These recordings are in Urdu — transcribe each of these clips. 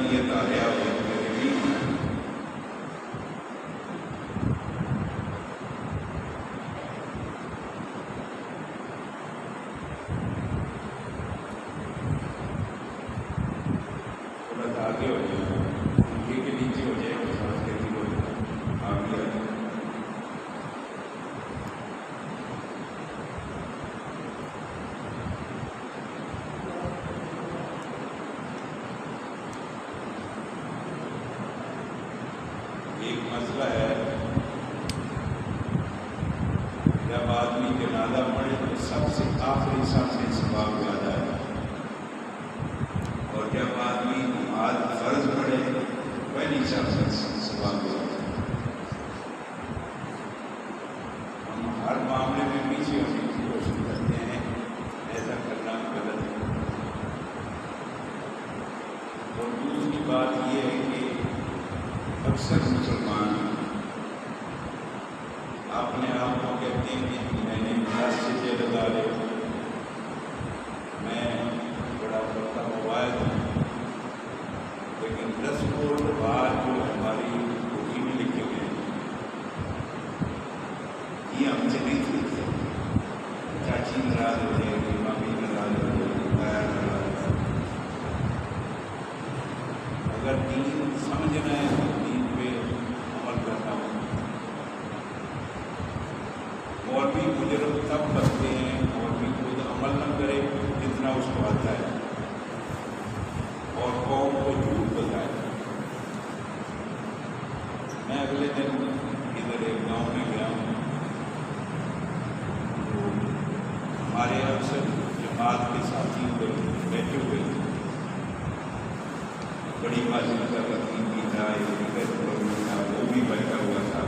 نیت آ رہا ہو میرے بھی تھوڑا سا آگے ہو جائے پنکھے کے نیچے ہو جائے تو سانس کے دل ہو جائے آگے آ جائے. ایک مسئلہ ہے جب آدمی جنازہ پڑھے تو سب سے آخری سب سے ثواب زیادہ ہے اور جب آدمی نماز فرض پڑھے پہلی سب سے ثواب زیادہ ہے. ہم ہر معاملے میں پیچھے ہونے کی کوشش کرتے ہیں ایسا کرنا غلط ہے. اور دوسری بات یہ ہے کہ اکثر مسلمان اپنے آپ کو کہتے ہیں کہ میں نے 10 سجدے لگا لے میں بڑا بڑا موبائل ہوں لیکن 10 کوڑ بعد جو ہماری روٹی میں لکھے گئے یہ ہم سے نہیں سیکھتے. چاچی ناراض ہو جائے گی مامی ناراض ہو جائے گی تایا ناراض ہو جائے گی. اگر دین سمجھنا ہے تو دین پہ عمل کرنا ہوگا. اور بھی بزرگ تب کرتے ہیں اور بھی خود عمل نہ کرے جتنا اس کو آتا ہے اور قوم کو جھوٹ بتائے. میں اگلے دن ادھر ایک گاؤں میں گیا ہوں تو ہمارے اکثر جماعت کے ساتھی ادھر بیٹھے ہوئے تھے. بڑی بازی کا رقیم بھی تھا ایک تھا وہ بھی بیٹھا ہوا تھا.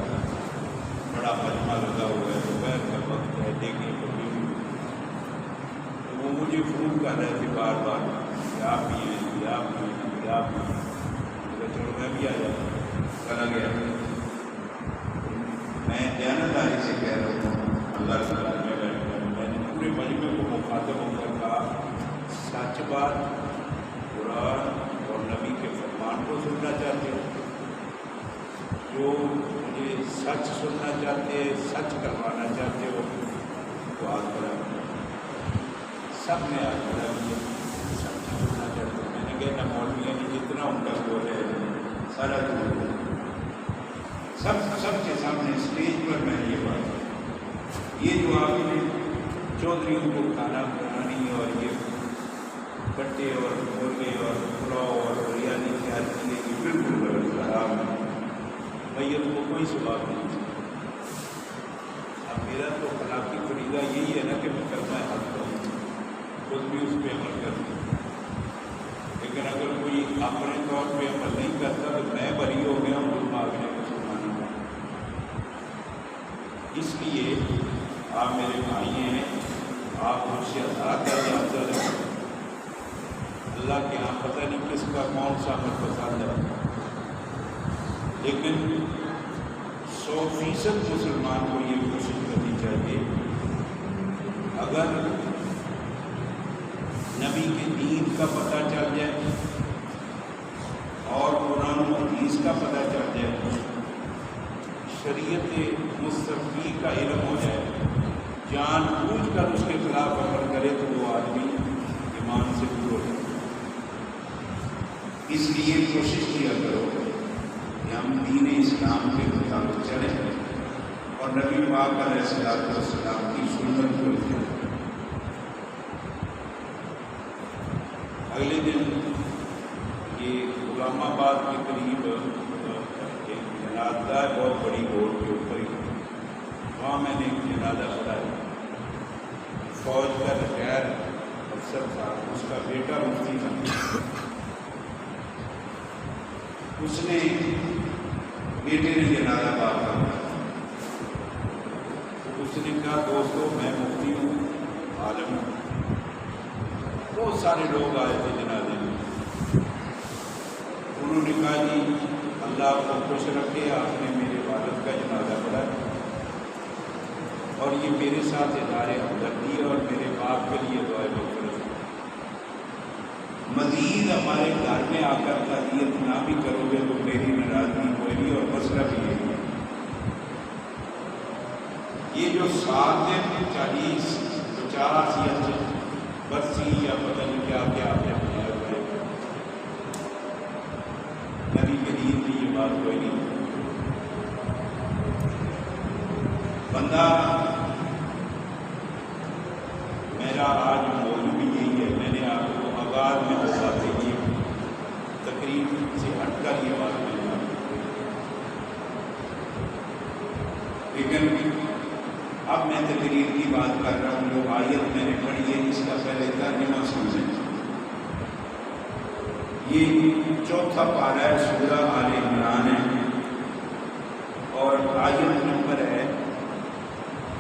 بڑا مجمع لگا ہوا ہے دوپہر کا وقت ہے دیکھنے کو بھی تو وہ مجھے فون کر رہے تھے بار بار کہ آپ بھی ہیں کہ آپ بھی ہیں کہ آپ بھی ہیں. چلو میں بھی آ جاتا ہوں. چلا گیا. میں دیانتداری سے کہہ رہا ہوں اللہ تعالیٰ میں بیٹھ کر میں نے پورے مجمع کو مخاطب ہو کر کہا سچ بات قرآن اور نبی کے فرمان کو سننا چاہتے ہو جو مجھے سچ سننا چاہتے سچ کروانا چاہتے ہو تو آج بڑا سب نے آج بڑا سچ سننا چاہتے ہو. میں نے کہا نہ مولویوں نے جتنا ان کا بول ہے سارا جھوٹ ہے. سب کے سامنے اسٹیج پر میں یہ بات یہ جو آپ نے چودھریوں کو کھانا بنانی اور یہ کٹے اور مرغے اور پلاؤ اور بریانی تیار کی ہے یہ بالکل غلط حرام ہے. میت کو کوئی ثواب نہیں چاہیے. اب میرا تو اخلاقی فریضہ یہی ہے نا کہ میں کرنا ہے حق کروں خود بھی اس پہ عمل کروں. لیکن اگر کوئی اپنے طور پہ عمل نہیں کرتا تو میں بری ہو گیا ہوں تو مانگنے کو سنانا ہے. اس لیے آپ میرے بھائی ہیں آپ مجھ سے آزاد کر جاتے ہیں. اللہ کے یہاں پتہ نہیں کس کا کون سا عمل پسند ہے لیکن 100% مسلمان کو یہ کوشش کرنی چاہیے اگر نبی کے دین کا پتہ چل جائے اور قرآن و حدیث کا پتہ چل جائے شریعت مصطفی کا علم ہو جائے جان بوجھ کر اس کے خلاف عمل کرے تو وہ آدمی ایمان سے دور ہو جائے. اس لیے کوشش کیا کرو کہ ہم دین اسلام کے مطابق چلیں اور نبی پاک علیہ السلام کی سنت کو اختیار کریں. اگلے دن یہ غلام آباد کے قریب ایک جنازہ ہے بہت بڑی روڈ کے اوپر ہی وہاں میں نے ایک جنازہ پڑھایا. فوج کا ریٹائر افسر تھا اس کا بیٹا مفتی تھا. اس نے بیٹے نے جنازہ پاک کرنا اس نے کہا دوستو میں مفتی ہوں عالم ہوں. بہت سارے لوگ آئے تھے جنازے میں. انہوں نے کہا جی اللہ آپ کو خوش رکھے آپ نے میرے والد کا جنازہ پڑھا اور یہ میرے ساتھ اظہار ہمدردی اور میرے باپ کے لیے دعائیں مغفرت. مزید ہمارے گھر میں آ کر تعزیت نہ بھی کرو گے تو میری ناراضگی کوئی نہیں، اور مسئلہ بھی یہی ہے۔ یہ جو 7 دن 40 50 یا 80 یا پتہ نہیں کیا کیا آپ نے بنایا ہوا ہے، نبی کے دین میں یہ بات کوئی نہیں۔ بندہ میرا آج موضوع بھی یہی ہے، میں نے آپ کو آغاز میں بتا دی تقریب سے ہٹ کر یہ بات میں لیکن اب میں تقریر کی بات کر رہا ہوں۔ جو آیت میں نے پڑھی ہے اس کا پہلے ترجمہ سمجھیں۔ یہ 4تھا پارہ ہے، سورہ آل عمران ہے، اور آیت نمبر ہے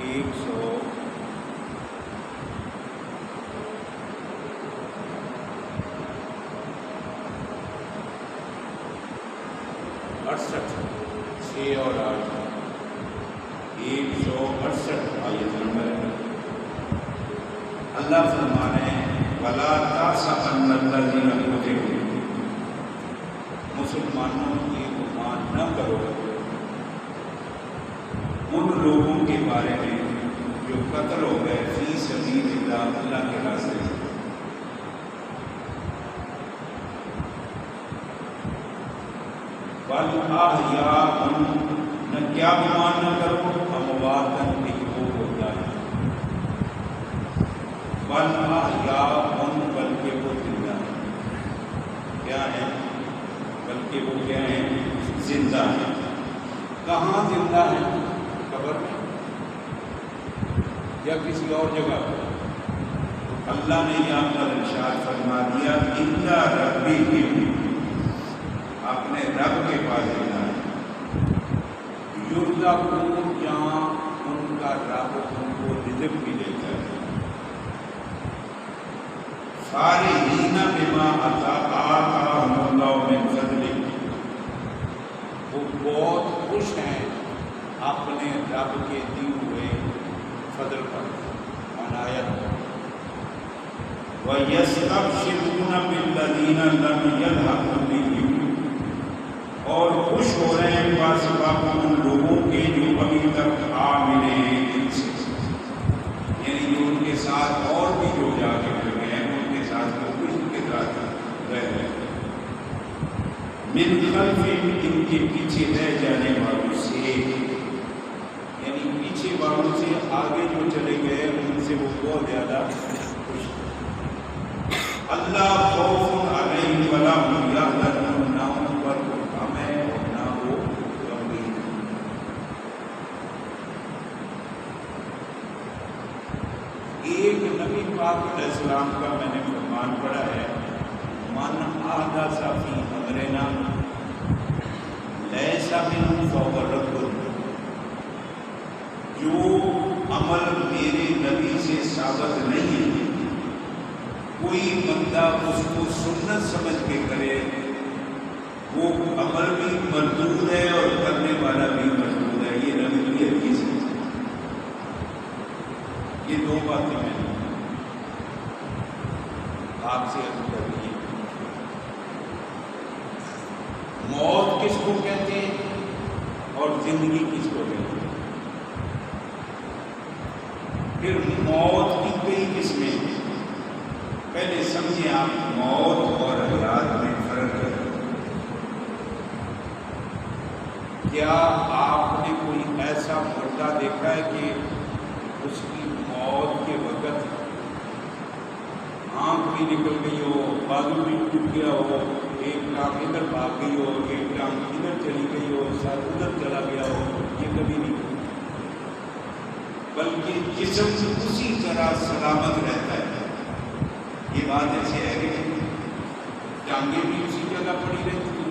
168 6 اور 8 168 آیت نمبر ہے۔ اللہ فرمانے وَلَا تَحْسَبَنَّ الَّذِينَ قُتِلُوا، مسلمانوں یہ گمان نہ کرو ان لوگوں کے بارے میں جو قتل ہو گئے فی سبیل اللہ، اللہ کے راستے میں۔ وَالْأَحْيَاءُ، نہ کیا گمان نہ کرو امواتاً کہ وہ ہوتا ہے، وَالْأَحْيَاءُ بلکہ وہ زندہ ہے۔ کیا ہے؟ بلکہ وہ کیا ہے؟ زندہ ہے۔ کہاں زندہ ہے؟ قبر میں یا کسی اور جگہ پر؟ اللہ نے یہاں پر ارشاد فرما دیا اِلَّا رَبِّهِمْ، اپنے رب کے پاس زندہ ہے۔ یرزقون، جہاں ان کا رب ان کو رزق بھی دیتا ہے۔ فارحین بما آتاہم اللہ من فضلہ، وہ بہت خوش ہیں اپنے رب کے دیے ہوئے فضل پر، عنایت۔ وَيَسْتَبْشِرُونَ بِالَّذِينَ لَمْ يَلْحَقُوا بِهِمْ، اور خوش ہو رہے ہیں باسباب ان لوگوں کے جو ابھی تک آ ملے ہیں ان سے، یعنی جو ان کے ساتھ اور بھی جو جا کے مل گئے ہیں ان کے ساتھ وہ بھی ان کے ساتھ رہ گئے۔ من خلفہم، ان کے پیچھے رہ جانے والوں سے، یعنی پیچھے والوں سے آگے جو چلے گئے ان سے وہ بہت زیادہ خوش۔ اللہ خوف علیہم ولا ہم یحزنون، نہ ان پر وہ غم ہے اور نہ وہ غمگین ہے۔ ایک نبی پاک علیہ السلام کا میں نے فرمان پڑھا ہے، من احدث فی امرنا لیس منہ فہو رد، جو عمل میرے نبی سے ثابت نہیں ہے کوئی بندہ اس کو سنت سمجھ کے کرے، وہ عمل بھی مردود ہے اور کرنے والا بھی مردود ہے۔ یہ نبی کی حدیث ہے۔ یہ 2 باتیں میں نے آپ سے عرض کر دی۔ موت کس کو کہتے ہیں اور زندگی کس کو کہتے ہیں؟ پھر موت کی کئی قسمیں ہیں۔ پہلے سمجھیں آپ موت اور حیات میں فرق ہے۔ کیا آپ نے کوئی ایسا مردہ دیکھا ہے کہ اس کی موت کے وقت آنکھ بھی نکل گئی ہو، بازو بھی ٹوٹ گیا ہو، ایک ٹانگ ادھر بھاگ گئی ہو، ایک ٹانگ ادھر چلی گئی ہو، سر ادھر چلا گیا ہو؟ یہ کبھی نہیں، بلکہ جسم اسی طرح سلامت رہتا ہے۔ یہ بات ایسے ہے کہ ٹانگیں بھی اسی جگہ پڑی رہتی ہیں،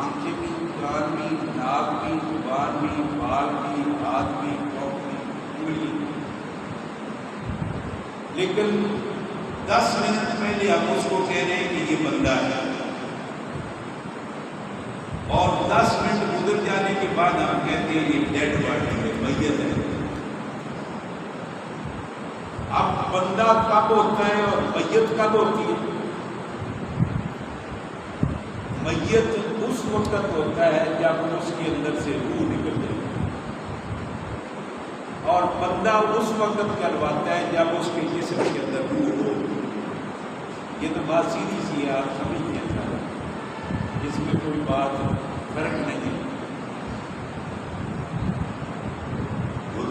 آنکھیں بھی، کان بھی، ناک بھی، زبان بھی، بال بھی، ہاتھ بھی، پاؤں بھی، انگلی۔ لیکن 10 منٹ پہلے ہم اس کو کہہ رہے ہیں کہ یہ بندہ ہے، اور 10 منٹ گزر جانے کے بعد ہم کہتے ہیں یہ ڈیڈ باڈی ہے، میت ہے۔ اب بندہ کب ہوتا ہے اور میت کب ہوتی ہے؟ میت اس وقت ہوتا ہے جب اس کے اندر سے روح نکل جائے، اور بندہ اس وقت کہلواتا ہے جب اس کے جسم کے اندر روح ہو۔ یہ تو بات سیدھی سی ہے، آپ سمجھتے ہیں سارا، اس میں کوئی بات فرق نہیں ہے۔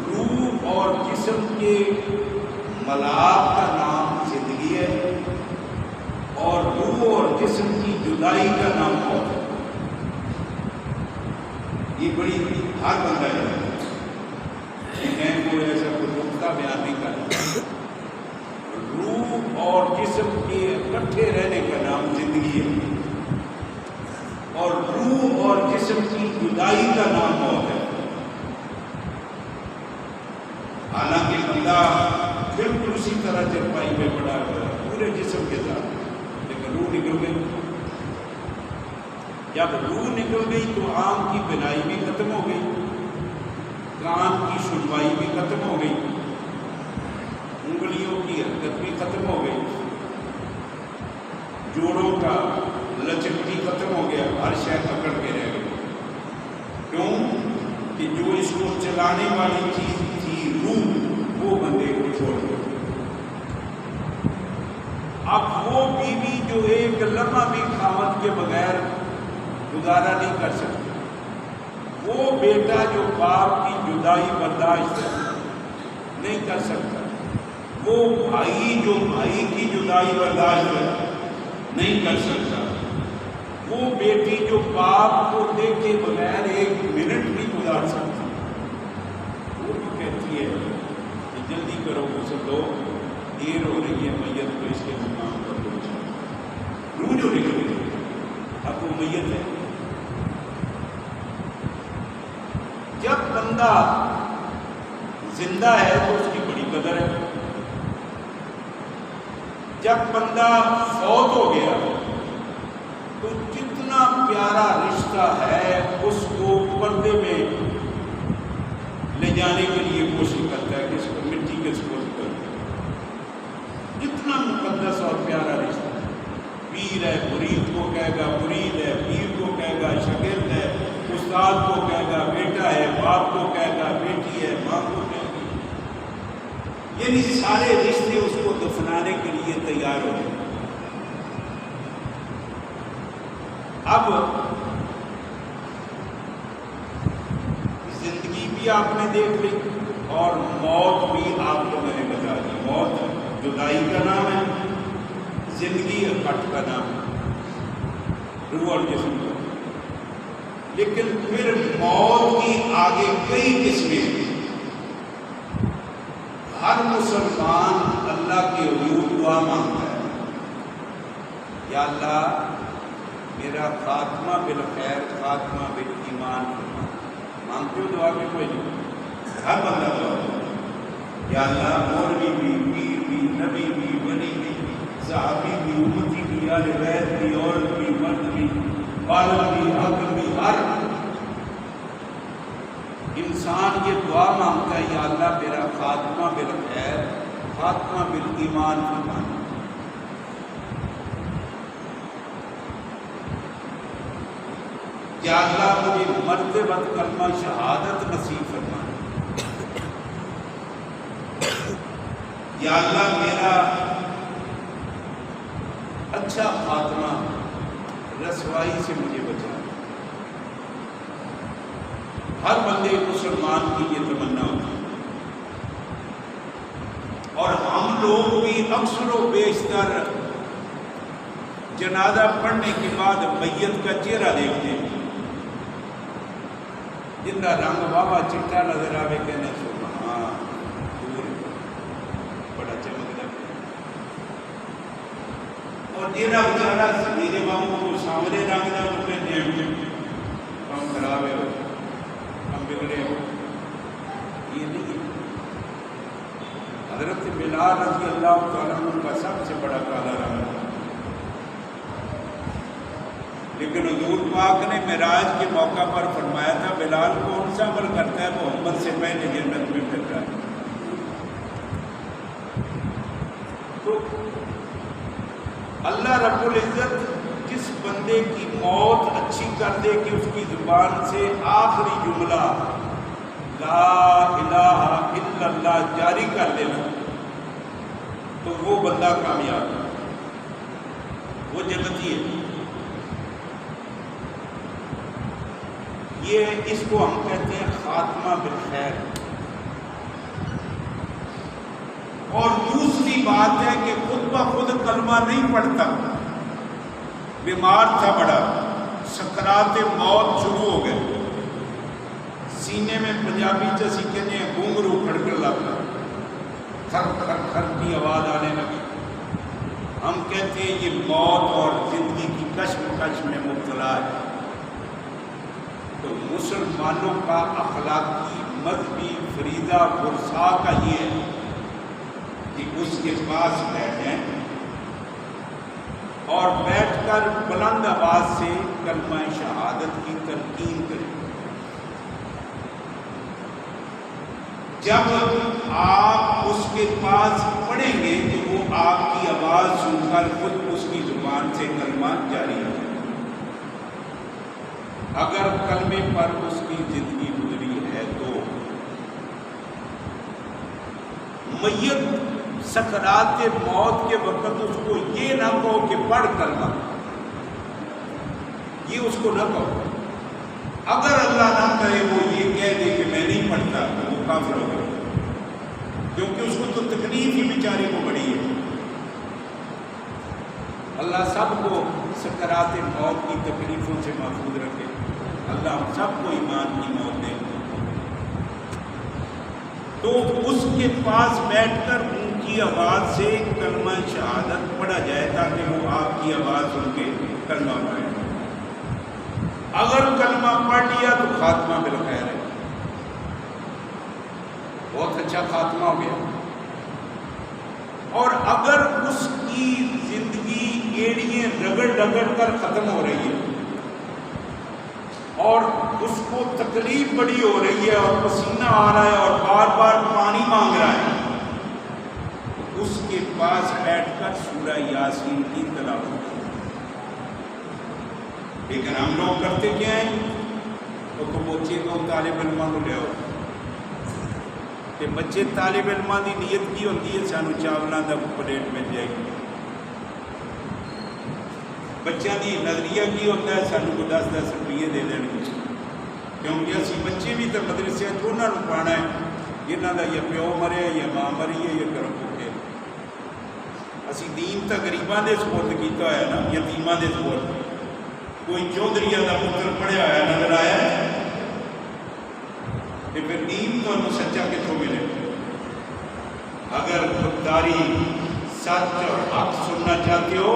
روح اور جسم کے ملاپ کا نام زندگی ہے، اور روح اور جسم کی جدائی کا نام موت ہے۔ یہ بڑی ہر بندہ ہے، میں کوئی ایسا کوئی نقطہ بیان نہیں کرتا۔ روح اور جسم کے اکٹھے رہنے کا نام زندگی ہے، اور روح اور جسم کی جدائی کا نام موت ہے۔ حالانکہ بندہ بالکل اسی طرح چرپائی میں پڑا ہوا ہے پورے جسم کے ساتھ، لیکن روح نکل گئی۔ جب روح نکل گئی تو آنکھ کی بینائی بھی ختم ہو گئی، کان کی سنوائی بھی ختم ہو گئی، انگلیوں کی حرکت بھی ختم ہو گئی، جوڑوں کا لچک بھی ختم ہو گیا، ہر شے پکڑ کے رہ گئی۔ کیوں کہ جو اس کو چلانے والی چیز تھی روح، وہ بندے کو چھوڑ گئی۔ اب وہ بیوی جو ایک لمحہ بھی خاوند کے بغیر گزارا نہیں کر سکتی، وہ بیٹا جو باپ کی جدائی برداشت نہیں کر سکتا، وہ بھائی جو بھائی کی جدائی برداشت نہیں کر سکتا، وہ بیٹی جو باپ کو دیکھے بغیر ایک منٹ نہیں گزار سکتی، وہ بھی کہتی ہے کہ جلدی کرو غسل دو، دیر ہو رہی ہے، میت کو اس کے مقام پر پہنچا۔ روح جو نکل گئی، اب وہ میت ہے۔ جب بندہ زندہ ہے تو اس کی بڑی قدر ہے، جب بندہ فوت ہو گیا تو جتنا پیارا رشتہ ہے اس کو پردے میں لے جانے کے لیے کوشش کرتا ہے کہ اس کو مٹی کے سپرد کر دے۔ جتنا مقدس اور پیارا رشتہ، پیر ہے مرید کو کہے گا مرید ہے، پیر کو کہے گا شاگرد ہے، استاد کو کہے گا بیٹا ہے، باپ کو کہے گا بیٹی ہے، ماں کو کہے گا، یعنی سارے رشتے اس کو دفنانے کے لیے تیار ہو گئے۔ اب زندگی بھی آپ نے دیکھ لی اور موت بھی آپ کو میں نے بتا دی۔ موت جدائی کا نام ہے، زندگی اکٹھ کا نام ہے، روح اور جسم کا۔ لیکن پھر موت کی آگے کئی قسمیں۔ ہر مسلمان اللہ کے حضور دعا مانگتا ہے، یا اللہ میرا خاتمہ بالخیر، خاتمہ بالایمان فرما۔ مانگتے ہو دعا میں کوئی نہیں، ہر بندہ دعا ہے، یا اللہ مولوی بھی، پیر بھی، نبی بھی، ولی بھی، صحابی بھی، امتی بھی، اہل بیت بھی، عورت بھی، مرد بھی، بالغ بھی، عاقل بھی، ہر انسان یہ دعا مانگتا ہے، یا اللہ میرا خاتمہ بالخیر، خاتمہ بالایمان فرمانا۔ یا اللہ مجھے مرتے وقت کلمہ شہادت نصیب فرمانا۔ یا اللہ میرا اچھا خاتمہ، رسوائی سے مجھے بچا۔ ہر بندے مسلمان کی یہ تمنا ہوتی ہے، اور ہم لوگ بھی اکثر و بیشتر جنازہ پڑھنے کے بعد میت کا چہرہ دیکھتے ہیں، جن کا رنگ بابا چٹا نظر آئے کہنے سبحان دور بڑا چمکتا ہے، اور جہاں بچارا میرے بابو کو سامنے رنگ دا وہ کہتے ہیں کام خراب ہے، ہم بگڑے ہو۔ یہ نہیں، حضرت بلال رضی اللہ تعالیٰ عنہ کا سب سے بڑا کالا رنگ ہے، لیکن حضور پاک نے معراج کے موقع پر فرمایا تھا بلال کون سا عمل کرتا ہے محمد سے پہلے جنت میں پھر رہا ہے۔ تو اللہ رب العزت جس بندے کی موت اچھی کر دے کہ اس کی زبان سے آخری جملہ لا الہ الا اللہ جاری کر دینا تو وہ بندہ کامیاب ہے، وہ جنتی ہے۔ یہ اس کو ہم کہتے ہیں خاتمہ بالخیر۔ اور دوسری بات ہے کہ خود بخود کلمہ نہیں پڑھتا، بیمار تھا بڑا، سکرات موت شروع ہو گئے، سینے میں پنجابی چسی کہتے ہیں گھنگرو کھڑکنے لگا، تھر تھر تھر کی آواز آنے لگی۔ ہم کہتے ہیں یہ موت اور زندگی کی کشمکش میں مبتلا ہے۔ تو مسلمانوں کا اخلاقی مذہبی فریضہ برسا کا یہ ہے کہ اس کے پاس بیٹھیں اور بیٹھ کر بلند آواز سے کلمہ شہادت کی تلقین کریں۔ جب آپ اس کے پاس پڑھیں گے تو وہ آپ کی آواز سن کر خود اس کی زبان سے کلمہ جاری ہو۔ اگر کلمے پر اس کی زندگی گزری ہے تو میت سکرات موت کے وقت اس کو یہ نہ کہو کہ پڑھ کلمہ، یہ اس کو نہ کہو۔ اگر اللہ نہ کرے وہ یہ کہہ دے کہ میں نہیں پڑھتا تو وہ کافر ہو گیا، کیونکہ اس کو تو تکلیف ہی بیچارے کو بڑی ہے۔ اللہ سب کو سکرات موت کی تکلیفوں سے محفوظ رکھے، اللہ ہم سب کو ایمان کی موت دے۔ تو اس کے پاس بیٹھ کر اونچی آواز سے کلمہ شہادت پڑھا جائے تاکہ وہ آپ کی آواز سن کے کلمہ پڑھے۔ اگر کلمہ پڑھ لیا تو خاتمہ بالخیر ہے، بہت اچھا خاتمہ ہو گیا۔ اور اگر اس کی زندگی ایڑیاں رگڑ رگڑ کر ختم ہو رہی ہے اور اس کو تکلیف بڑی ہو رہی ہے اور پسینہ آ رہا ہے اور بار بار پانی مانگ رہا ہے تو اس کے پاس بیٹھ کر سورہ یاسین کی تلاوت کریں۔ لیکن ہم لوگ کرتے کیا ہیں؟ تو بچے کو طالب علماں کو لے آؤ کہ بچے طالب علماں دی نیت کی ہوتی ہے سانو چاولاں دا پلیٹ مل جائے گی، بچوں کی نظریہ کی ہوتا ہے سانو کو 10-10 روپیے دے دیں گے، کیونکہ اسی بچے بھی تو مدرسے انہوں نے پڑھنا ہے جنہوں کا یا پیو مرے یا ماں مری ہے یا گھروں بھوکے۔ اسی دین تو غریباں دے سپرد کیتا ہوا ہے نا، یتیماں دے سپرد۔ کوئی چودھریاں کا پتر پڑھیا ہوا نظر آیا کہ پھر دین تو سچا کتوں ملے؟ اگر خودداری سچ اور حق سننا چاہتے ہو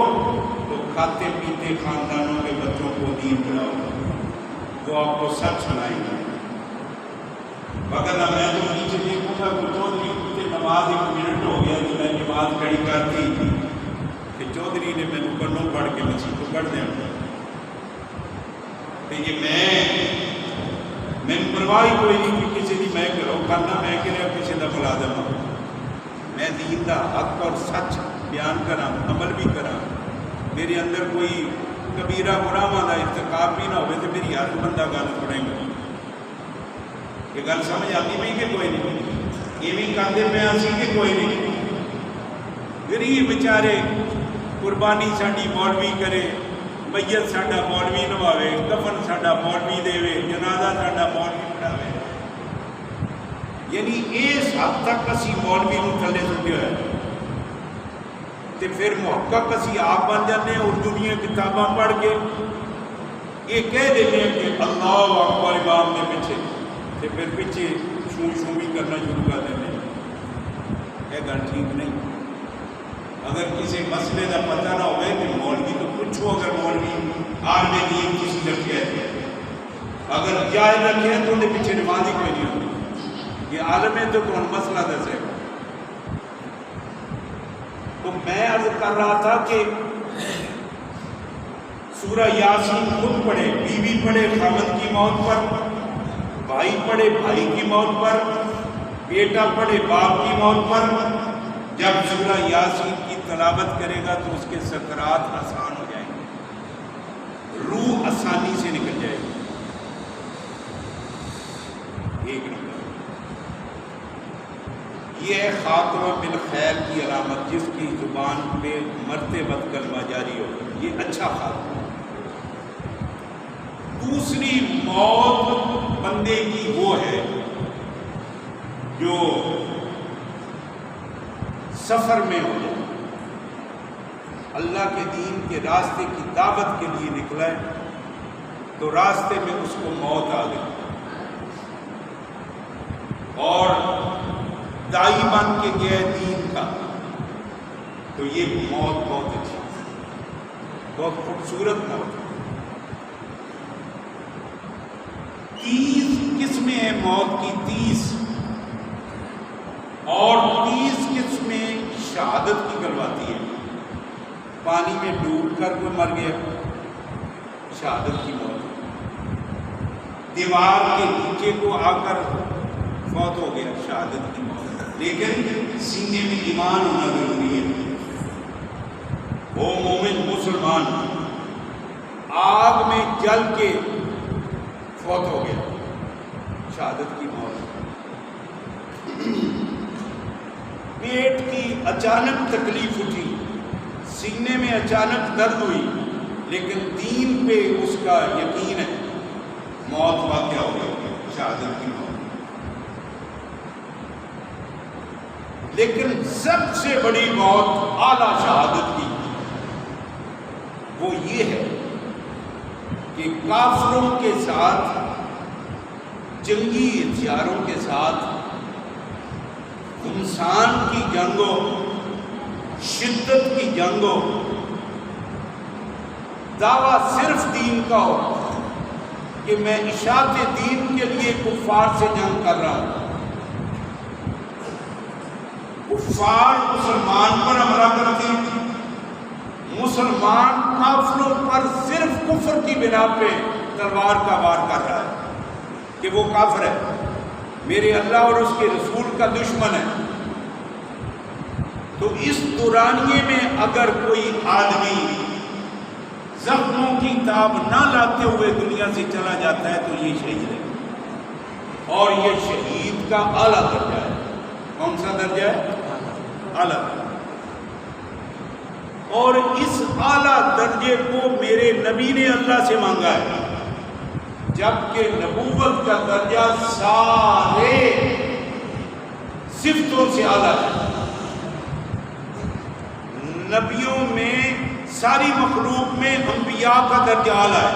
تو کھاتے پیتے خاندانوں کے بچوں کو دین پڑھاؤ، وہ آپ کو سچ سنائیں گے۔ مگر میں تو نیچے دیکھوں گا کہ چودھری کتے نماز 1 منٹ ہو گیا تو میں نماز کھڑی کرتی کہ چودھری نے میں کنوں پڑھ کے مسیح کو پڑھ دیا کہ یہ میں پرواہ کوئی نہیں کہ کسی کی میں کرو کرنا، میں کرا کسی کا ملازم ہوں، میں دین کا حق اور سچ بیان کرا، عمل بھی کرا، میرے اندر کوئی کبیرہ گناہاں کا ارتکاب بھی نہ ہوئے تو میری ہر بندہ گل سنے گا۔ یہ گل سمجھ آتی پئی کہ کوئی نہیں؟ ایویں کرتے پے اسی کہ کوئی نہیں؟ غریب بیچارے قربانی ساڈی مولوی کرے، میت ساڈا مولوی نواوے، کفن ساڈا مولوی دے، جنازہ ساڈا مولوی پڑھاوے، یعنی اس حد تک اسی مولوی نو تھلے سٹیا ہے۔ تے پھر محقق اسی آپ بن جاتے ہیں اردو دیا کتاباں پڑھ کے یہ کہہ دیتے ہیں کہ اللہ اکبر امام نے پیچھے، تے پھر پیچھے شو بھی کرنا شروع کر دیتے ہیں۔ یہ گل ٹھیک نہیں۔ اگر کسی مسئلے کا پتہ نہ ہوئے کہ مولوی تو پوچھو، اگر مولوی عالم دین کسی رکھے ہے، اگر جائز رکھے ہے تو انہیں پیچھے نماز ہی کوئی نہیں ہوتی، یہ عالم ہے تو کون مسئلہ دسے گا۔ تو میں عرض کر رہا تھا کہ سورہ یاسین خود پڑھے، بیوی پڑھے خاوند کی موت پر، بھائی پڑھے بھائی کی موت پر، بیٹا پڑھے باپ کی موت پر۔ جب سورہ یاسین کی تلاوت کرے گا تو اس کے سکرات آسان ہو جائیں گے۔ روح آسانی سے نکل جائے گی. ایک نمبر یہ ہے خاتمہ بالخیر کی علامت، جس کی زبان پہ مرتے وقت کلمہ جاری ہو، یہ اچھا خاتمہ. دوسری موت بندے کی وہ ہے جو سفر میں ہو جائے، اللہ کے دین کے راستے کی دعوت کے لیے نکلا ہے تو راستے میں اس کو موت آ گئی، اور دائی بن کے گیا دین کا، تو یہ موت بہت اچھی، بہت خوبصورت موت ہے. 30 قسمیں ہیں موت کی، 30 اور 30 قسمیں شہادت کی کرواتی ہے. پانی میں ڈوب کر کوئی مر گیا، شہادت کی موت. دیوار کے نیچے کو آ کر فوت ہو گیا، شہادت کی موت. لیکن سینے میں ایمان ہونا ضروری ہے. وہ مومن مسلمان آگ میں جل کے فوت ہو گیا، شہادت کی موت. پیٹ کی اچانک تکلیف اٹھی، سینے میں اچانک درد ہوئی، لیکن دین پہ اس کا یقین ہے، موت واقع ہو گئی، شہادت کی موت. لیکن سب سے بڑی موت اعلیٰ شہادت کی وہ یہ ہے کہ کافروں کے ساتھ، جنگی ہتھیاروں کے ساتھ انسان کی جنگوں، شدت کی جنگوں، دعویٰ صرف دین کا ہو کہ میں اشاعت دین کے لیے کفار سے جنگ کر رہا ہوں. کفار مسلمان پر حملہ کرتے ہیں، مسلمان کافروں پر صرف کفر کی بنا پہ تلوار کا وار کر رہا ہے کہ وہ کافر ہے، میرے اللہ اور اس کے رسول کا دشمن ہے. تو اس دورانیے میں اگر کوئی آدمی زخموں کی تاب نہ لاتے ہوئے دنیا سے چلا جاتا ہے تو یہ شہید ہے، اور یہ شہید کا اعلیٰ درجہ ہے. کون سا درجہ ہے؟ اعلیٰ. اور اس اعلیٰ درجے کو میرے نبی نے اللہ سے مانگا ہے، جبکہ نبوت کا درجہ سارے صفتوں سے اعلیٰ ہے. نبیوں میں، ساری مخلوق میں انبیاء کا درجہ اعلیٰ ہے،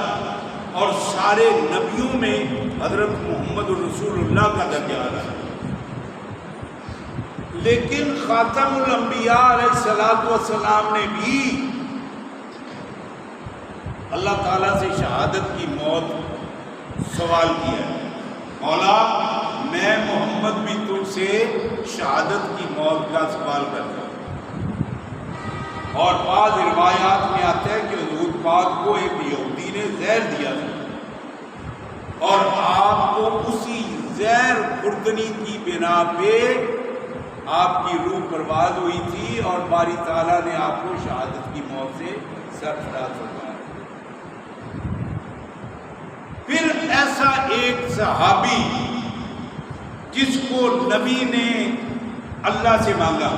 اور سارے نبیوں میں حضرت محمد رسول اللہ کا درجہ اعلیٰ ہے. لیکن خاتم الانبیاء علیہ السلام نے بھی اللہ تعالیٰ سے شہادت کی موت سوال کیا ہے. مولا میں محمد بھی تجھ سے شہادت کی موت کا سوال کرتا ہوں. اور بعض روایات میں آتا ہے کہ حضور پاک کو ایک یہودی نے زہر دیا تھا، اور آپ کو اسی زہر خوردنی کی بنا پہ آپ کی روح پرواز ہوئی تھی، اور باری تعالیٰ نے آپ کو شہادت کی موت سے سرفراز فرمایا. پھر ایسا ایک صحابی جس کو نبی نے اللہ سے مانگا،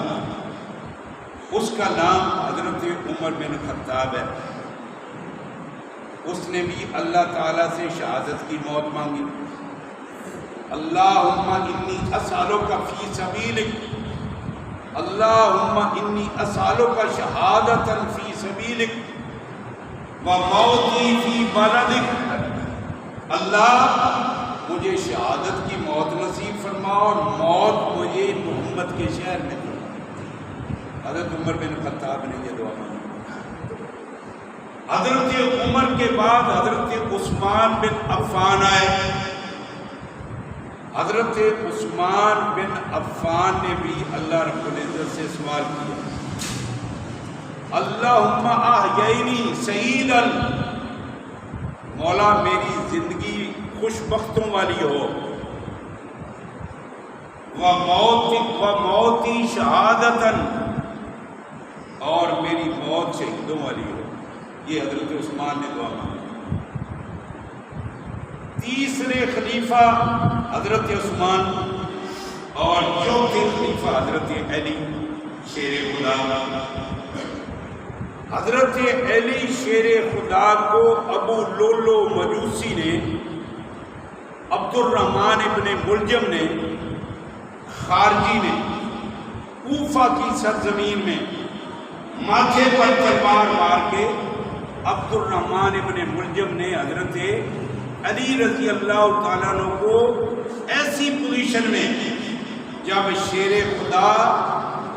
اس کا نام حضرت عمر بن خطاب ہے. اس نے بھی اللہ تعالیٰ سے شہادت کی موت مانگی. اللہم انی اسألک فی سبیلک، اللہم انی اسألک شہادتا فی سبیلک و موتی فی بلدک. اللہ مجھے شہادت کی موت نصیب فرما اور موت مجھے محمد کے شہر میں دے. حضرت عمر بن خطاب نے یہ دعا مانگی. حضرت عمر کے بعد حضرت عثمان بن عفان آئے. حضرت عثمان بن عفان نے بھی اللہ رب العزت سے سوال کیا، اللہم احیینی سعیدا، مولا میری زندگی خوش بختوں والی ہو، وموتی شہادتا، اور میری موت شہیدوں والی ہو. یہ حضرت عثمان نے دعا مانگی. تیسرے خلیفہ حضرت عثمان اور چوتھے خلیفہ حضرت علی شیر خدا۔ حضرت علی شیر خدا کو ابو لولو مجوسی نے، عبد الرحمن ابن ملجم نے، خارجی نے کوفہ کی سرزمین میں ماتھے پر تلوار مار کے عبد الرحمن ابن ملجم نے حضرت علی رضی اللہ تعالیٰ عنہ کو ایسی پوزیشن میں، جب شیر خدا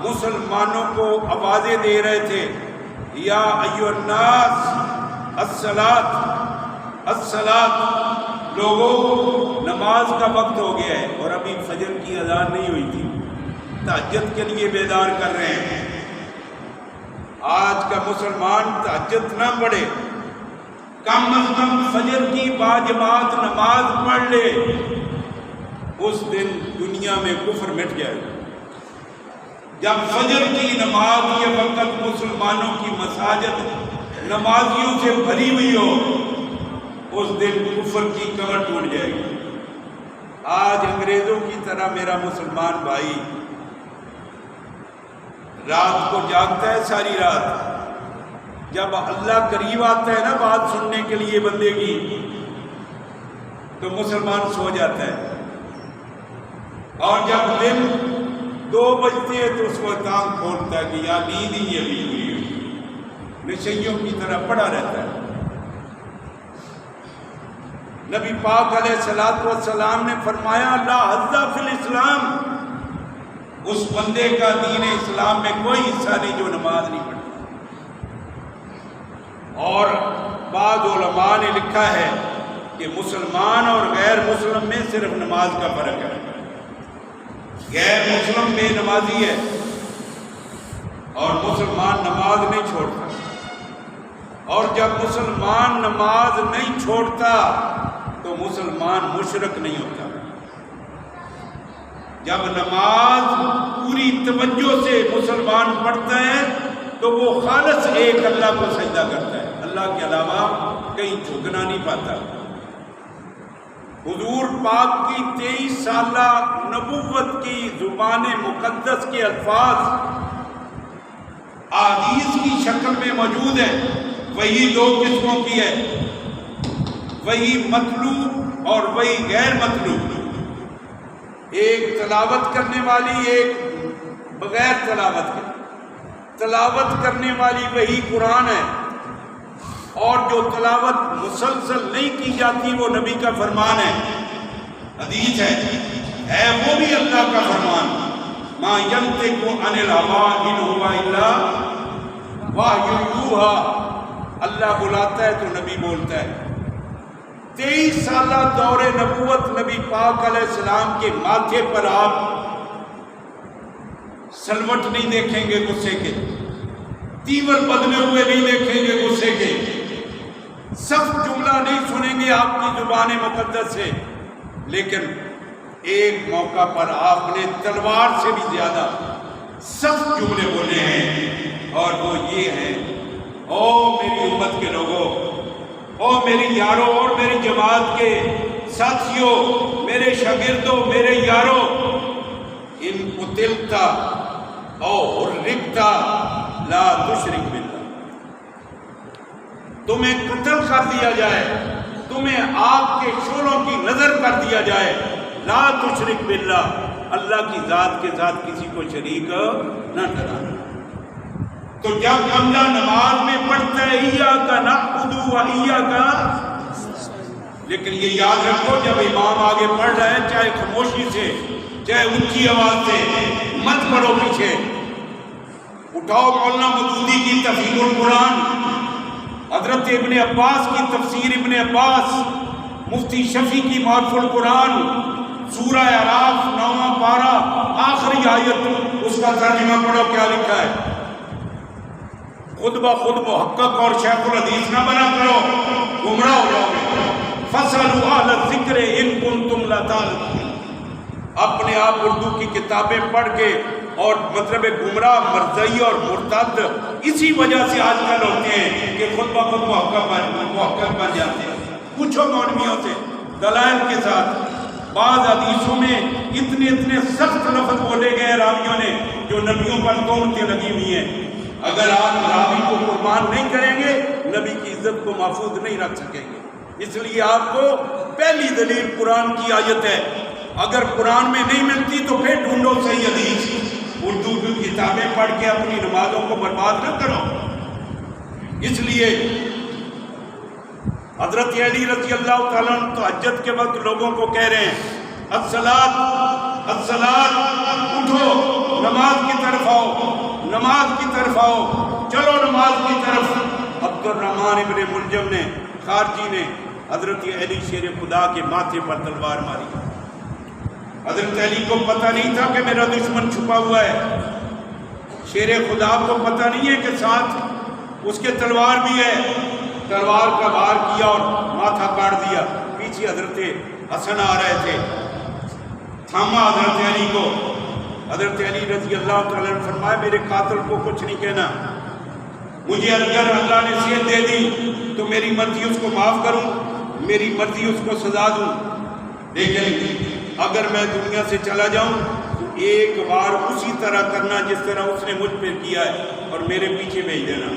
مسلمانوں کو آوازیں دے رہے تھے، یا ایھا الناس الصلاۃ الصلاۃ، لوگوں نماز کا وقت ہو گیا ہے، اور ابھی فجر کی اذان نہیں ہوئی تھی، تہجد کے لیے بیدار کر رہے ہیں۔ آج کا مسلمان تہجد نہ پڑھے، کم از کم فجر کی باجماعت نماز پڑھ لے، اس دن دنیا میں کفر مٹ جائے گا۔ جب فجر کی نماز کے وقت مسلمانوں کی مساجد نمازیوں سے بھری ہوئی ہو، اس دن کفر کی کمر ٹوٹ جائے گی۔ آج انگریزوں کی طرح میرا مسلمان بھائی رات کو جاگتا ہے ساری رات، جب اللہ قریب آتا ہے نا بات سننے کے لیے بندے کی، تو مسلمان سو جاتا ہے، اور جب دن 2 بجتے ہیں تو اس وقت آنکھ کھولتا ہے کہ یا نیند ہی ابھی ہوئی ہوئی، نشیوں کی طرح پڑا رہتا ہے۔ نبی پاک علیہ الصلوۃ والسلام نے فرمایا، لا حظ فی الاسلام، اس بندے کا دین اسلام میں کوئی حصہ نہیں جو نماز نہیں پڑھتا۔ اور بعض علماء نے لکھا ہے کہ مسلمان اور غیر مسلم میں صرف نماز کا فرق ہے۔ غیر مسلم بے نمازی ہے اور مسلمان نماز نہیں چھوڑتا، اور جب مسلمان نماز نہیں چھوڑتا تو مسلمان مشرک نہیں ہوتا۔ جب نماز پوری توجہ سے مسلمان پڑھتا ہے تو وہ خالص ایک اللہ کو سجدہ کرتا ہے، اللہ کے علاوہ کہیں جھکنا نہیں پاتا۔ حضور پاک کی 23 سالہ نبوت کی زبان مقدس کے الفاظ احادیث کی شکل میں موجود ہے۔ وہی 2 قسموں کی ہے، وہی مطلوب اور وہی غیر مطلوب، ایک تلاوت کرنے والی، ایک بغیر تلاوت کے۔ تلاوت کرنے والی وہی قرآن ہے، اور جو تلاوت مسلسل نہیں کی جاتی وہ نبی کا فرمان ہے، حدیث ہے وہ بھی اللہ کا فرمان۔ ما ینطق عن الہویٰ ان ہو الا وحی یوحیٰ، اللہ بلاتا ہے تو نبی بولتا ہے۔ 23 سالہ دور نبوت نبی پاک علیہ السلام کے ماتھے پر آپ سلوٹ نہیں دیکھیں گے غصے کے، تیور بدلے ہوئے نہیں دیکھیں گے غصے کے، سخت جملہ نہیں سنیں گے آپ کی زبان مقدس سے، لیکن ایک موقع پر آپ نے تلوار سے بھی زیادہ سخت جملے بولے ہیں، اور وہ یہ ہیں، او میری امت کے لوگوں، او میری یاروں اور میری جماعت کے ساتھیوں، میرے شاگردوں، میرے یاروں، ان قتلتا او حرکتا لا تشرک باللہ، تمہیں قتل کر دیا جائے، تمہیں آگ کے شعلوں کی نظر کر دیا جائے، لا تشرک باللہ، اللہ کی ذات کے ساتھ کسی کو شریک نہ ٹھہرانا۔ تو جب بندہ نماز میں پڑھتا ہے ایاک نعبد و ایاک، لیکن یہ یاد رکھو جب امام آگے پڑھ رہا ہے، چاہے خاموشی سے چاہے اونچی آواز سے، مت پڑھو پیچھے، اٹھاؤ مولانا مودودی کی تفسیر القرآن، حضرت ابن عباس کی تفسیر ابن عباس، مفتی شفیع کی معرف القرآن، سورہ اعراف 9واں پارہ آخری آیت، اس کا ترجمہ پڑھو کیا لکھا ہے۔ خود بخود محقق اور شیخ الحدیث نہ بنا کرو، گمراہ ہو جاؤ گے۔ فَاسْأَلُوا أَهْلَ الذِّكْرِ إِن كُنتُمْ لَا تَعْلَمُونَ، اپنے آپ اردو کی کتابیں پڑھ کے، اور مطلب گمراہ، مرزئی اور مرتد اسی وجہ سے آج کل ہوتے ہیں کہ خود بخود محقق بن جاتے ہیں۔ پوچھو مولویوں سے، دلائل کے ساتھ۔ بعض حدیثوں میں اتنے سخت لفظ بولے گئے راویوں نے جو نبیوں پر تہمتیں لگی ہوئی ہیں۔ اگر آپ راوی کو قربان نہیں کریں گے نبی کی عزت کو محفوظ نہیں رکھ سکیں گے۔ اس لیے آپ کو پہلی دلیل قرآن کی آیت ہے، اگر قرآن میں نہیں ملتی تو پھر ڈھونڈو صحیح حدیث۔ اردو کی کتابیں پڑھ کے اپنی نمازوں کو برباد نہ کرو۔ اس لیے حضرت علی رضی اللہ تعالیٰ عنہ تہجد کے وقت لوگوں کو کہہ رہے ہیں الصلاۃ الصلاۃ، اٹھو نماز کی طرف آؤ، نماز کی طرف آؤ، چلو نماز کی طرف۔ عبد الرحمن ابن ملجم نے خارجی نے حضرت علی شیر خدا کے ماتھے پر تلوار ماری۔ حضرت علی کو پتہ نہیں تھا کہ میرا دشمن چھپا ہوا ہے، شیر خدا کو پتہ نہیں ہے کہ ساتھ اس کے تلوار بھی ہے۔ تلوار کا وار کیا اور ماتھا کاٹ دیا۔ پیچھے حضرت حسن آ رہے تھے، تھاما حضرت علی کو۔ حضرت علی رضی اللہ تعالیٰ نے فرمایا میرے قاتل کو کچھ نہیں کہنا، مجھے اگر اللہ نے صحت دے دی تو میری مرضی اس کو معاف کروں، میری مرضی اس کو سزا دوں، لیکن اگر میں دنیا سے چلا جاؤں تو ایک بار اسی طرح کرنا جس طرح اس نے مجھ پہ کیا ہے اور میرے پیچھے بھیج دینا۔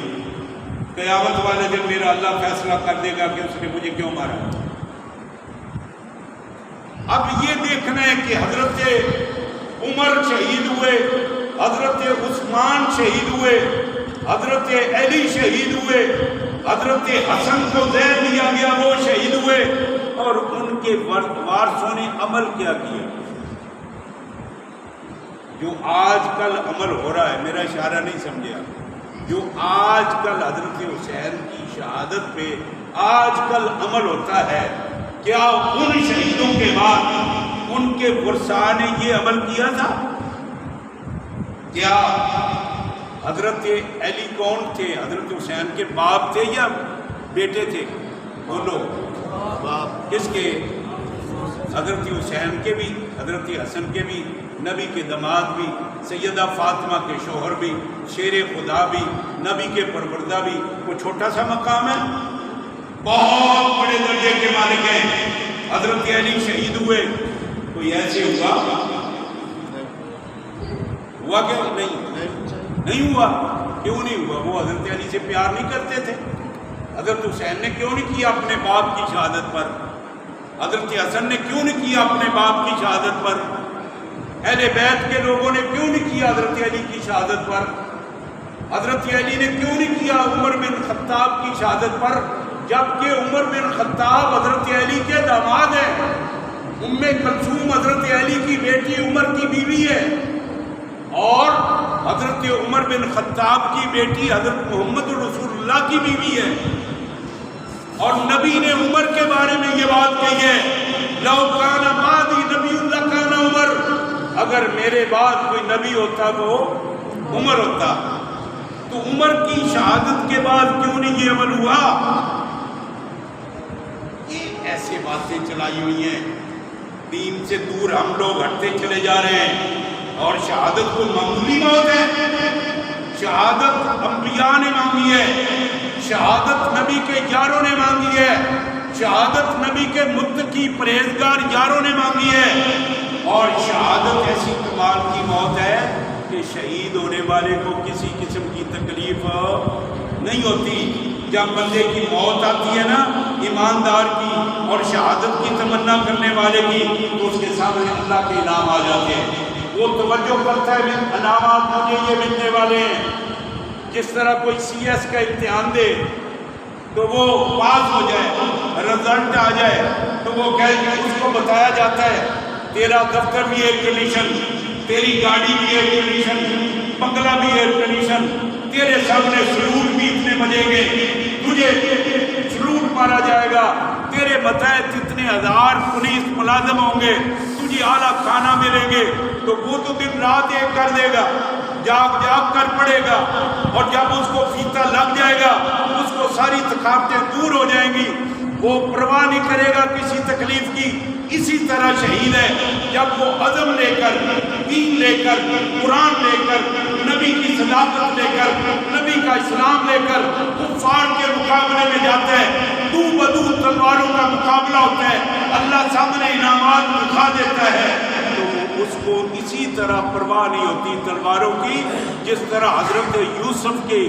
قیامت والے دن میرا اللہ فیصلہ کر دے گا کہ اس نے مجھے کیوں مارا۔ اب یہ دیکھنا ہے کہ حضرت عمر شہید ہوئے، حضرت عثمان شہید ہوئے، حضرت علی شہید ہوئے، حضرت حسن کو زہر دیا گیا وہ شہید ہوئے، اور ان کے وارثوں نے عمل کیا کیا جو آج کل عمل ہو رہا ہے۔ میرا اشارہ نہیں سمجھا، جو آج کل حضرت حسین کی شہادت پہ آج کل عمل ہوتا ہے، کیا ان شہیدوں کے بعد ان کے ورثاء نے یہ عمل کیا تھا؟ کیا حضرت علی کون تھے؟ حضرت حسین کے باپ تھے یا بیٹے تھے؟ بولو باپ کس کے؟ حضرت حسین کے بھی، حضرت حسن کے بھی، نبی کے داماد بھی، سیدہ فاطمہ کے شوہر بھی، شیر خدا بھی، نبی کے پروردہ بھی۔ کوئی چھوٹا سا مقام ہے؟ بہت بڑے درجے کے مالک ہیں۔ حضرت علی شہید ہوئے، کوئی ایسے ہوا کہ نہیں ہوا؟ کیوں نہیں ہوا؟ وہ حضرت علی سے پیار نہیں کرتے تھے؟ حضرت حسین نے کیوں نہیں کیا اپنے باپ کی شہادت پر؟ حضرت حسن نے کیوں نہیں کیا اپنے باپ کی شہادت پر؟ اہل بیت کے لوگوں نے کیوں نہیں کیا حضرت علی کی شہادت پر؟ حضرت علی نے کیوں نہیں کیا عمر بن خطاب کی شہادت پر، جبکہ عمر بن خطاب حضرت علی کے داماد ہیں؟ ام کلثوم حضرت علی کی بیٹی عمر کی بیوی ہے، اور حضرت عمر بن خطاب کی بیٹی حضرت محمد رسول اللہ کی بیوی ہے، اور نبی نے عمر کے بارے میں یہ بات کہی ہے لو کان بعدی نبی لکان عمر، اگر میرے بعد کوئی نبی ہوتا تو عمر ہوتا۔ تو عمر کی شہادت کے بعد کیوں نہیں یہ عمل ہوا؟ یہ ایسے باتیں چلائی ہوئی ہیں، دین سے دور ہم لوگ ہٹتے چلے جا رہے ہیں، اور شہادت کو معمولی موت ہے؟ شہادت انبیاء نے مانگی ہے، شہادت نبی کے یاروں نے مانگی ہے، شہادت نبی کے متقی پرہیزگار یاروں نے مانگی ہے، اور شہادت ایسی کمال کی موت ہے کہ شہید ہونے والے کو کسی قسم کی تکلیف نہیں ہوتی۔ جب بندے کی موت آتی ہے نا ایماندار کی اور شہادت کی تمنا کرنے والے کی، تو اس کے سامنے اللہ کے انعام آ جاتے ہیں، وہ توجہ کرتا ہے انعامات مجھے یہ ملنے والے ہیں۔ جس طرح کوئی سی ایس کا امتحان دے تو وہ پاس ہو جائے، رزلٹ آ جائے تو وہ اس کو بتایا جاتا ہے تیرا دفتر بھی ایئر کنڈیشن، تیری گاڑی بھی ایئر کنڈیشن، بنگلہ بھی ایئر کنڈیشن، تیرے سامنے سلوٹ بھی اتنے بجیں گے، تجھے سلوٹ مارا جائے گا، تیرے متحد اتنے ہزار پولیس ملازم ہوں گے، تجھے اعلیٰ کھانا ملیں گے، تو وہ تو دن رات ایک کر دے گا، جاگ جاگ کر پڑے گا، اور جب اس کو فیتہ لگ جائے گا اس کو ساری تھکاوٹیں دور ہو جائیں گی، وہ پرواہ نہیں کرے گا کسی تکلیف کی۔ اسی طرح شہید ہے جب وہ عزم لے کر، دین لے کر، قرآن لے کر، نبی کی صداقت لے کر، نبی کا اسلام لے کر کفار کے مقابلے میں جاتا ہے، دو بدو تلواروں کا مقابلہ ہوتا ہے، اللہ دکھا دیتا ہے تو اس کو اسی طرح پرواہ نہیں ہوتی تلواروں کی، جس طرح حضرت یوسف کے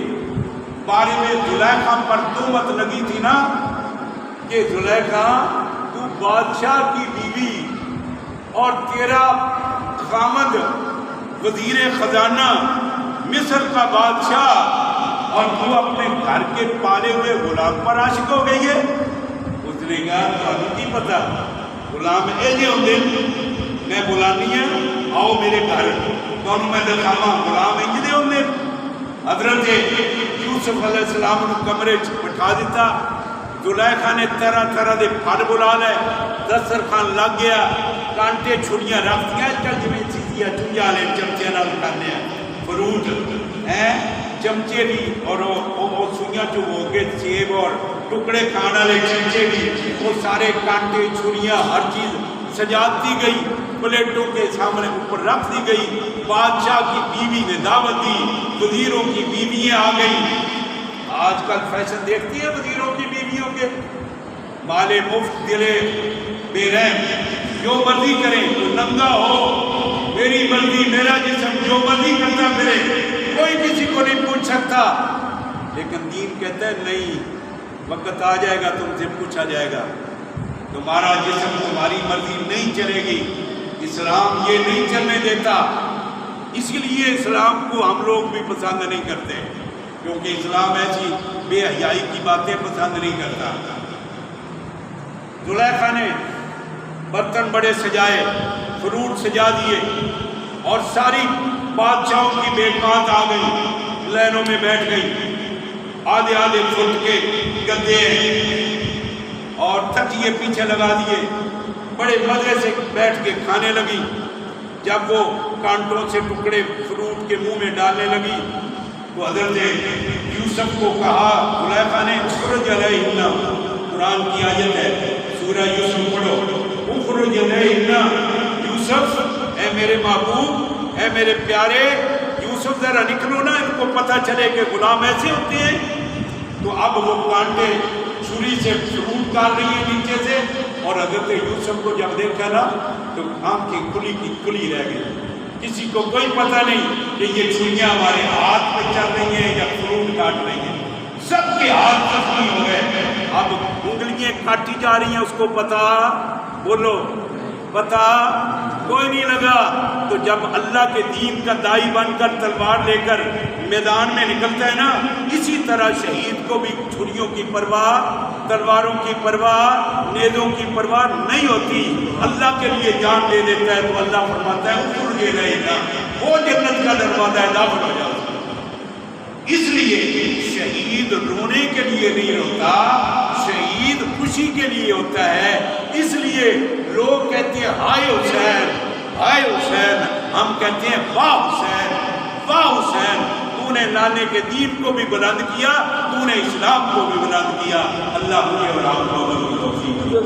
بارے میں زلیخا پر تہمت لگی تھی نا کہ زلیخا تو بادشاہ کی بیوی اور تیرا خامد وزیر خزانہ مصر کا بادشاہ اور تو اپنے گھر کے پالے ہوئے غلام پر عاشق ہو گئی ہے۔ اس نے کہا تو نہیں پتا غلام ایجے ہوندے میں بلانی ہے آؤ میرے گھر کون میں دکھاواں غلام ایجے ہوندے۔ حضرت یوسف علیہ السلام نے کمرے بٹھا دیتا، زلیخا نے طرح طرح دے پھل بلا لے، دسترخوان لگ گیا، کانٹے چھڑیاں رکھ دیا چل جویں چیزیاں چنجا لے چمچے نال کھانے فروٹ ہیں چمچے بھی اور سوئیاں جو ہو گئے سیب اور ٹکڑے کھانے والے چمچے بھی، وہ سارے کانٹے چھڑیاں ہر چیز سجات دی گئی، پلیٹوں کے سامنے اوپر رکھ دی گئی۔ بادشاہ کی بیوی نے دعوت دی، وزیروں کی بیویاں آ گئی۔ آج کل فیشن دیکھتی ہے وزیروں کی بیویوں کے، مالے مفت دلے بے رحم، جو مرضی کریں تو ننگا ہو، میری مرضی میرا جسم، جو مرضی کرتا پھرے، کوئی کسی کو نہیں پوچھ سکتا۔ لیکن دین کہتا ہے نہیں، وقت آ جائے گا تم سے پوچھا جائے گا، تمہارا جسم تمہاری مرضی نہیں چلے گی۔ اسلام یہ نہیں چلنے دیتا، اسی لیے اسلام کو ہم لوگ بھی پسند نہیں کرتے، کیونکہ اسلام ایسی بے حیائی کی باتیں پسند نہیں کرتا۔ زلیخا نے برتن بڑے سجائے، فروٹ سجا دیے، اور ساری بادشاہوں کی بیگمات آ گئی، لینوں میں بیٹھ گئی، آدھے آدھے فٹ کے گدے اور تکیے پیچھے لگا دیے، بڑے مزے سے بیٹھ کے کھانے لگی۔ جب وہ کانٹوں سے ٹکڑے فروٹ کے منہ میں ڈالنے لگی تو حضرت یوسف کو کہا، زلیخا نے اخرج علیہن، قرآن کی آیت ہے سورہ یوسف پڑھو، اخرج علیہن یوسف، اے میرے محبوب، اے میرے پیارے یوسف ذرا نکلو نا، ان کو پتہ چلے کہ غلام ایسے ہوتے ہیں۔ تو اب وہ کانٹے چھری سے فروٹ کاٹ رہی ہیں نیچے سے، اور حضرت یوسف کو جب دیکھا نا تو آنکھیں کھلی کی کھلی رہ گئی، کسی کو کوئی پتہ نہیں کہ یہ چھریاں ہمارے ہاتھ پہ چل رہی ہیں یا فروٹ کاٹ رہی ہیں، سب کے ہاتھ زخمی ہو گئے۔ اب انگلیاں کاٹی جا رہی ہیں، اس کو پتہ، بولو پتہ کوئی نہیں لگا۔ تو جب اللہ کے دین کا دائی بن کر تلوار لے کر میدان میں نکلتا ہے نا، اسی طرح شہید کو بھی چھریوں کی پرواہ، تلواروں کی پرواہ، نیزوں کی پرواہ نہیں ہوتی، اللہ کے لیے جان دے دیتا ہے۔ تو اللہ فرماتا ہے اخرج علیہن، وہ جنت کا دروازہ ہے، داخل ہو جاؤ۔ اس لیے شہید رونے کے لیے نہیں روتا، شہید خوشی کے لیے ہوتا ہے۔ اس لیے لوگ کہتے ہیں ہائے حسین، ہائے حسین، ہم کہتے ہیں واہ حسین، واہ حسین، تو نے لانے کے دین کو بھی بلند کیا، تو نے اسلام کو بھی بلند کیا۔ اللہ مجھے اور آپ کو توفیق دے۔